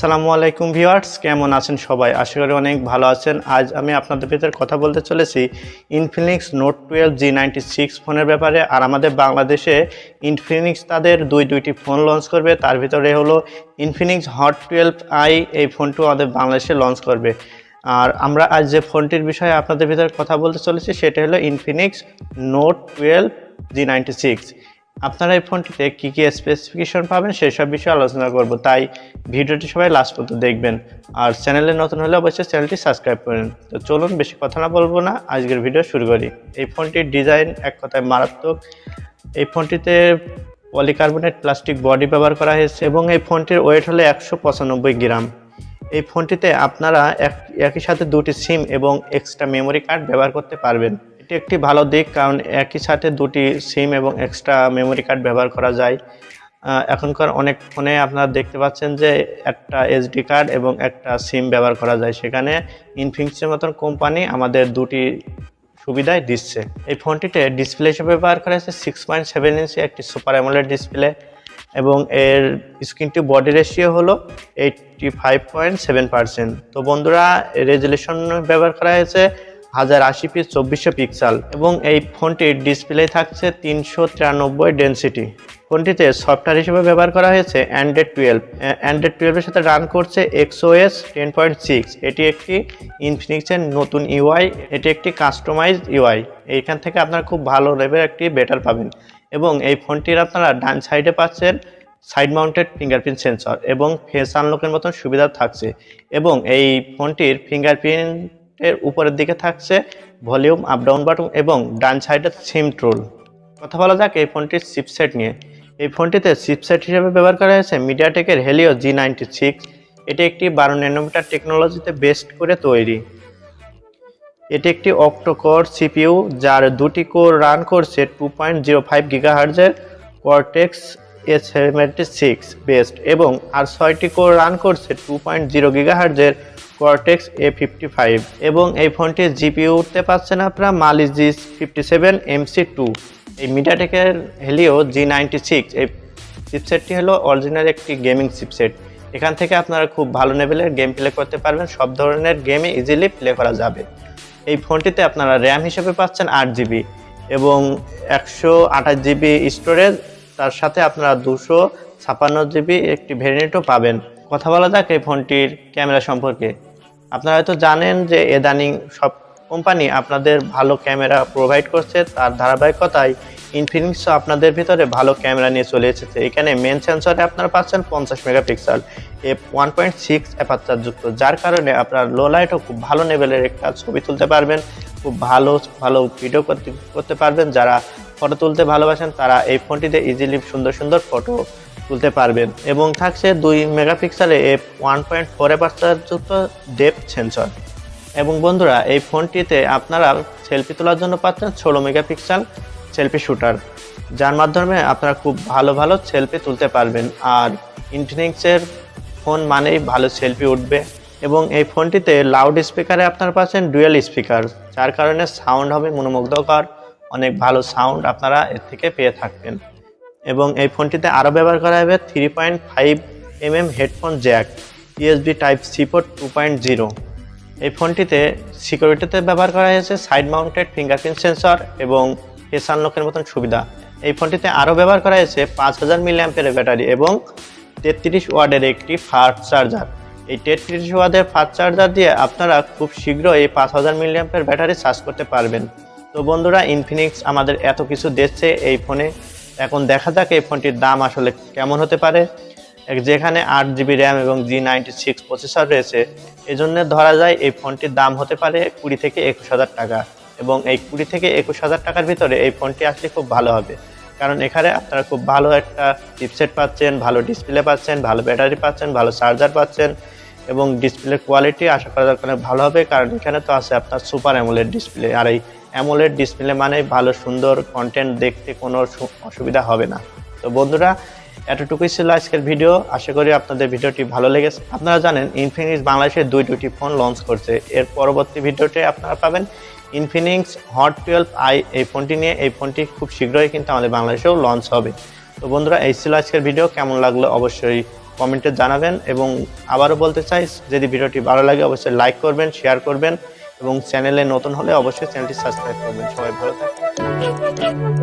আসসালামু আলাইকুম ভিউয়ার্স, কেমন আছেন সবাই? আশা করি অনেক ভালো আছেন। আজ আমি আপনাদের ভিতরে কথা বলতে চলেছি ইনফিনিক্স নোট 12 g96 ফোনের ব্যাপারে। আর আমাদের বাংলাদেশে ইনফিনিক্স তাদের দুইটি ফোন লঞ্চ করবে। তার ভিতরে হলো ইনফিনিক্স হট 12i, এই ফোনটিও আমাদের বাংলাদেশে লঞ্চ করবে। আর আমরা আজ যে ফোনটির বিষয়ে আপনাদের ভিতরে কথা বলতে চলেছি সেটা হলো ইনফিনিক্স নোট 12 g96। আপনারা এই ফোনটিতে কী কী স্পেসিফিকেশন পাবেন সেসব বিষয়ে আলোচনা করব, তাই ভিডিওটি সবাই লাস্ট পর্যন্ত দেখবেন। আর চ্যানেলে নতুন হলে অবশ্যই চ্যানেলটি সাবস্ক্রাইব করেন। তো চলুন বেশি কথা না বলবো না, আজকের ভিডিও শুরু করি। এই ফোনটির ডিজাইন এক কথায় মারাত্মক। এই ফোনটিতে পলিকার্বনেট প্লাস্টিক বডি ব্যবহার করা হয়েছে এবং এই ফোনটির ওয়েট হলো 195 গ্রাম। এই ফোনটিতে আপনারা একই সাথে দুটি সিম এবং এক্সট্রা মেমোরি কার্ড ব্যবহার করতে পারবেন। এটি একটি ভালো দিক, কারণ একই সাথে দুটি সিম এবং এক্সট্রা মেমোরি কার্ড ব্যবহার করা যায়। এখনকার অনেক ফোনে আপনারা দেখতে পাচ্ছেন যে একটা এসডি কার্ড এবং একটা সিম ব্যবহার করা যায়, সেখানে ইনফিনিক্সের মতন কোম্পানি আমাদের দুটি সুবিধাই দিচ্ছে। এই ফোনটিতে ডিসপ্লে হিসেবে ব্যবহার করা হয়েছে 6.7 ইঞ্চি একটি সুপার অ্যামোলেড ডিসপ্লে এবং এর স্ক্রিন টু বডি রেশিও হলো 85.7%। তো বন্ধুরা, রেজুলেশন ব্যবহার করা হয়েছে 1080p 2400 পিক্সেল এবং এই ফোনটির ডিসপ্লে থাকছে 393 ডেনসিটি। ফোনটিতে সফটওয়্যার হিসেবে ব্যবহার করা হয়েছে অ্যান্ড্রয়েড 12 এর সাথে রান করছে XOS 10.6। এটি একটি ইনফিনিক্সের নতুন ইউআই, এটি একটি কাস্টমাইজড ইউআই। এইখান থেকে আপনারা খুব ভালো লেভেলের একটি বেটার পাবেন। এবং এই ফোনটির আপনারা ডান সাইডে পাচ্ছেন সাইড মাউন্টেড ফিঙ্গারপ্রিন্ট সেন্সর এবং ফেস আনলকের মতন সুবিধা থাকছে। এবং এই ফোনটির ফিঙ্গারপ্রিন্টের উপরের দিকে থাকছে ভলিউম আপ ডাউন বাটন এবং ডান সাইডে সিম ট্রোল। কথা বলা যাক এই ফোনটির চিপসেট নিয়ে। এই ফোনটিতে চিপসেট হিসেবে ব্যবহার করা হয়েছে মিডিয়াটেকের হেলিও g96। এটি একটি 12 ন্যানোমিটার টেকনোলজিতে বেস্ট করে তৈরি। এটি একটি অক্টোকোর সিপিইউ, যার দুটি কোর রান করছে 2.05 গিগাহার্জের কর্টেক্স A76 বেস্ট এবং আর 6টি কোর রান করছে 2.0 গিগাহার্জের কর্টেক্স A55। এবং এই ফোনটির জিপিইউ উঠতে পাচ্ছেন আপনারা মালি G57 MC2। এই মিডিয়াটেকের হেলিও g96 এই চিপসেটটি হলো অরিজিনাল একটি গেমিং চিপসেট। এখান থেকে আপনারা খুব ভালো লেভেলের গেম প্লে করতে পারবেন, সব ধরনের গেমে ইজিলি প্লে করা যাবে। এই ফোনটিতে আপনারা র্যাম হিসেবে পাচ্ছেন 8GB এবং 128GB স্টোরেজ, তার সাথে আপনারা 256GB একটি ভেরিয়েন্টও পাবেন। কথা বলা যাক এই ফোনটির ক্যামেরা সম্পর্কে। আপনারা হয়তো জানেন যে ইদানিং সব কোম্পানি আপনাদের ভালো ক্যামেরা প্রোভাইড করছে, তার ধারাবাহিকতায় ইনফিনিক্সও আপনাদের ভিতরে ভালো ক্যামেরা নিয়ে চলে এসেছে। এখানে মেন সেন্সরে আপনারা পাচ্ছেন 50 মেগাপিক্সেল f1.6 অ্যাপারচার যুক্ত, যার কারণে আপনার লো লাইটও খুব ভালো লেভেলের একটা ছবি তুলতে পারবেন, খুব ভালো ভিডিও করতে পারবেন। যারা ফটো তুলতে ভালোবাসেন তারা এই ফোনটিতে ইজিলি সুন্দর ফটো তুলতে পারবেন। এবং থাকছে 2 মেগাপিক্সেলে f1.4 অ্যাপারচার যুক্ত ডেপথ সেন্সর। এবং বন্ধুরা, এই ফোনটিতে আপনারা সেলফি তোলার জন্য পাচ্ছেন 16 মেগাপিক্সেল সেলফি শুটার, যার মাধ্যমে আপনারা খুব ভালো সেলফি তুলতে পারবেন। আর ইনফিনিক্সের ফোন মানেই ভালো সেলফি উঠবে। এবং এই ফোনটিতে লাউড স্পিকারে আপনারা পাচ্ছেন ডুয়েল স্পিকার, যার কারণে সাউন্ড হবে মনোমুগ্ধকর, অনেক ভালো সাউন্ড আপনারা এর থেকে পেয়ে থাকবেন। এবং এই ফোনটিতে আরও ব্যবহার করা হবে 3.5mm headphone Jack, USB Type-C port 2.0। এই ফোনটিতে সিকিউরিটিতে ব্যবহার করা হয়েছে সাইড মাউন্টেড ফিঙ্গারপ্রিন্ট সেন্সর এবং ফেস আনলকের মতন সুবিধা। এই ফোনটিতে আরও ব্যবহার করা হয়েছে 5000 মিলিঅ্যাম্পিয়ারের ব্যাটারি এবং 33 ওয়াটের একটি ফাস্ট চার্জার। এই 33 ওয়াটের ফাস্ট চার্জার দিয়ে আপনারা খুব শীঘ্রই এই 5000 মিলিঅ্যাম্পিয়ার ব্যাটারি চার্জ করতে পারবেন। তো বন্ধুরা, ইনফিনিক্স আমাদের এত কিছু দিচ্ছে এই ফোনে, এখন দেখা যাক এই ফোনটির দাম আসলে কেমন হতে পারে। যেখানে 8GB র্যাম এবং g96 প্রসেসর রয়েছে, এজন্য ধরা যায় এই ফোনটির দাম হতে পারে 20 থেকে 21,000 টাকা। এবং এই 20 থেকে 21,000 টাকার ভিতরে এই ফোনটি আসলে খুব ভালো হবে, কারণ এখানে আপনারা খুব ভালো একটা চিপসেট পাচ্ছেন, ভালো ডিসপ্লে পাচ্ছেন, ভালো ব্যাটারি পাচ্ছেন, ভালো চার্জার পাচ্ছেন এবং ডিসপ্লে কোয়ালিটি আশা করা যায় অনেক ভালো হবে, কারণ এখানে তো আছে আপনার সুপার অ্যামোলেড ডিসপ্লে। আর এই অ্যামোলেড ডিসপ্লে মানে ভালো সুন্দর কন্টেন্ট দেখতে কোনো অসুবিধা হবে না। তো বন্ধুরা, এতটুকুই ছিল আজকের ভিডিও। আশা করি আপনাদের ভিডিওটি ভালো লেগেছে। আপনারা জানেন ইনফিনিক্স বাংলাদেশে দুটি ফোন লঞ্চ করছে। এর পরবর্তী ভিডিওতে আপনারা পাবেন ইনফিনিক্স হট 12i এই ফোনটি নিয়ে। এই ফোনটি খুব শীঘ্রই কিন্তু আমাদের বাংলাদেশেও লঞ্চ হবে। তো বন্ধুরা, এই ছিল আজকের ভিডিও। কেমন লাগলো অবশ্যই কমেন্টে জানাবেন। এবং আবারও বলতে চাই, যদি ভিডিওটি ভালো লাগে অবশ্যই লাইক করবেন, শেয়ার করবেন এবং চ্যানেলে নতুন হলে অবশ্যই চ্যানেলটি সাবস্ক্রাইব করবেন। সবাই ভালো থাকবেন।